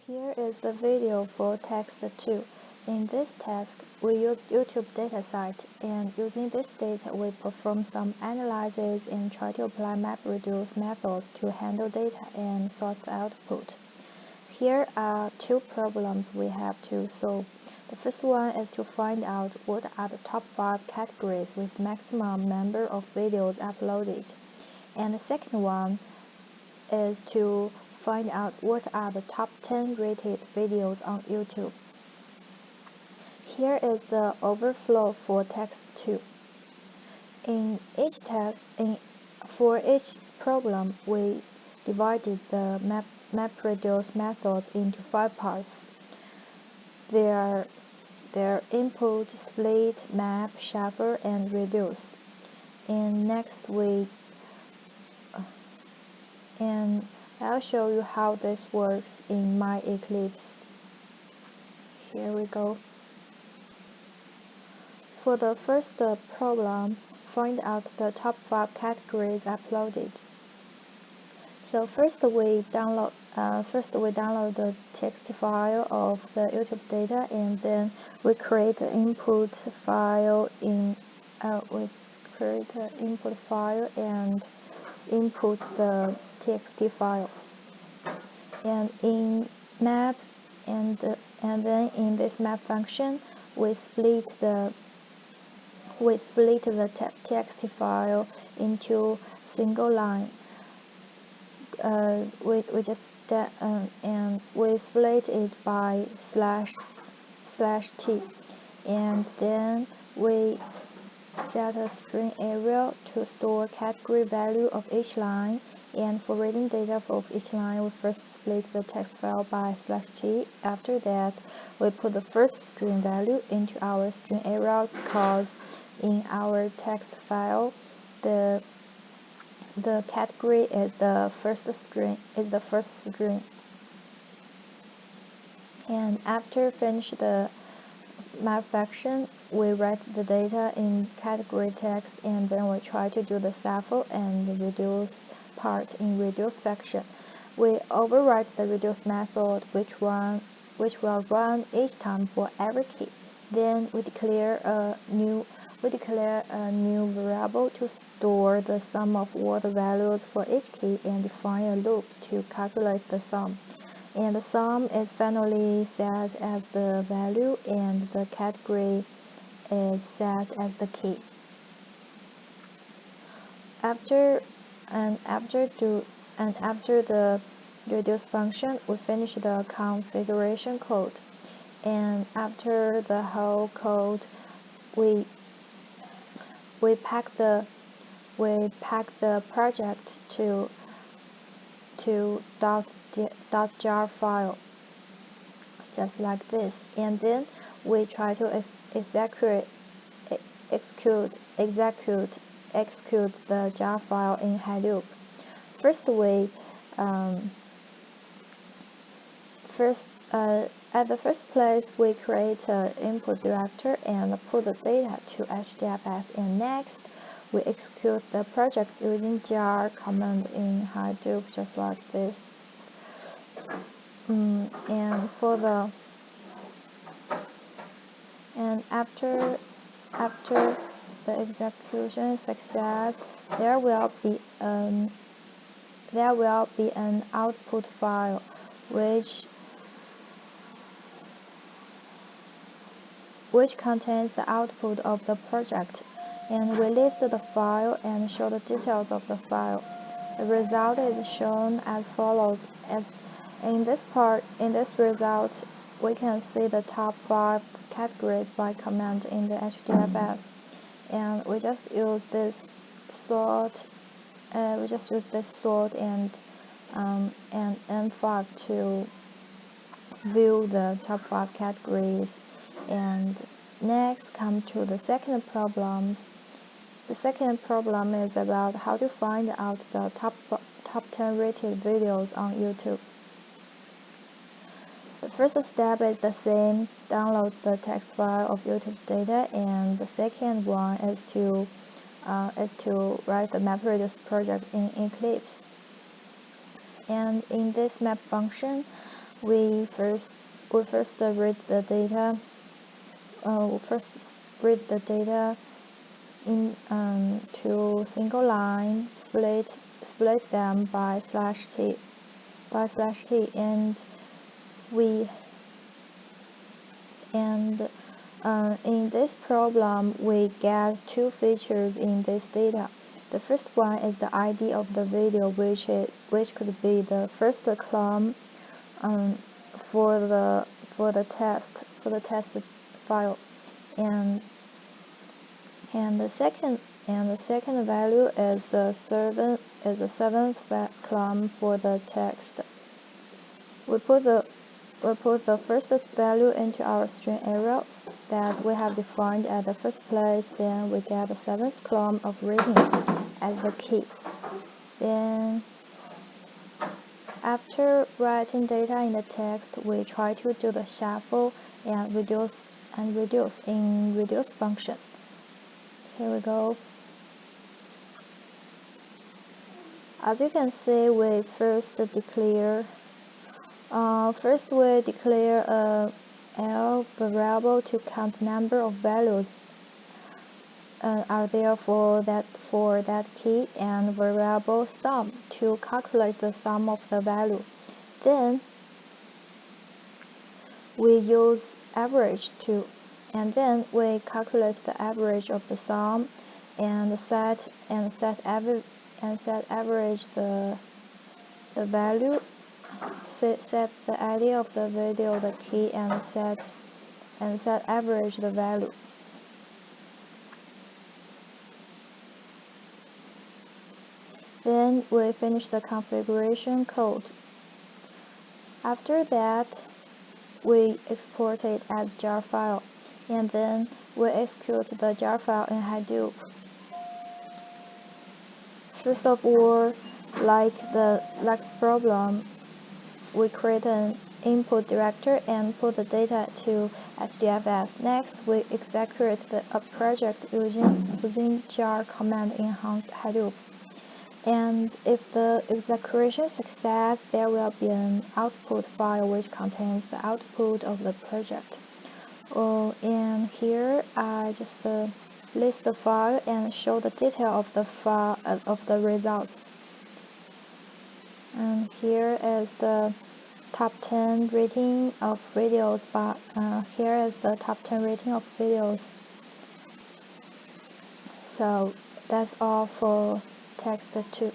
Here is the video for Task2. In this task, we use YouTube dataset, and using this data, we perform some analysis and try to apply MapReduce methods to handle data and sort the output. Here are two problems we have to solve. The first one is to find out what are the top 5 categories with maximum number of videos uploaded. And the second one is to find out what are the top 10 rated videos on YouTube. Here is the overflow for Task2. For each problem, we divided the MapReduce methods into 5 parts. They are input, split, map, shuffle, and reduce. And next I'll show you how this works in my Eclipse. Here we go. For the first problem, find out the top 5 categories uploaded. So first we download the text file of the YouTube data, and then we create an input file and input the txt file. And in map and then in this map function, we split the text file into single line. And we split it by /t, and then we set a string area to store category value of each line. And for reading data of each line, we first split the text file by /t. After that, we put the first string value into our string area, because in our text file, the category is the first string. And after finish the map function, we write the data in category text, and then we try to do the shuffle and reduce part in reduce function. We overwrite the reduce method, which will run each time for every key. Then we declare a new variable to store the sum of all the values for each key, and define a loop to calculate the sum. And the sum is finally set as the value, and the category is set as the key. After the reduce function, we finish the configuration code. And after the whole code, we pack the project to .jar file, just like this. And then we try to execute the jar file in Hadoop. At the first place, we create an input director and put the data to HDFS, and next we execute the project using jar command in Hadoop, just like this. And after the execution success, there will be an output file which contains the output of the project, and we list the file and show the details of the file. The result is shown as follows. In this result, we can see the top 5 categories by command in the HDFS, and we just use this sort and N5 to view the top 5 categories. And next, come to the second problem. The second problem is about how to find out the top 10 rated videos on YouTube. The first step is the same: download the text file of YouTube data, and the second one is to write the MapReduce project in Eclipse. And in this map function, we first read the data. Read the data in to single line, split them by /t, and in this problem we get two features in this data. The first one is the ID of the video, which could be the first column for the test file, and the second value is the seventh column for the text. We put the first value into our string arrows that we have defined at the first place. Then we get the seventh column of rating as the key. Then after writing data in the text, we try to do the shuffle and reduce in reduce function. Here we go. As you can see, we first declare a L variable to count number of values are there for that key, and variable sum to calculate the sum of the value. Then we use average and then we calculate the average of the sum and set average the value. Set the ID of the video, the key, and set average the value. Then we finish the configuration code. After that, we export it as jar file, and then we execute the jar file in Hadoop. First of all, like the last problem, we create an input directory and put the data to HDFS. Next, we execute a project using jar command in Hadoop. And if the execution success, there will be an output file which contains the output of the project. And here I just list the file and show the detail of the file of the results. And here is the top 10 rating of videos, but here is the top 10 rating of videos. So that's all for text 2.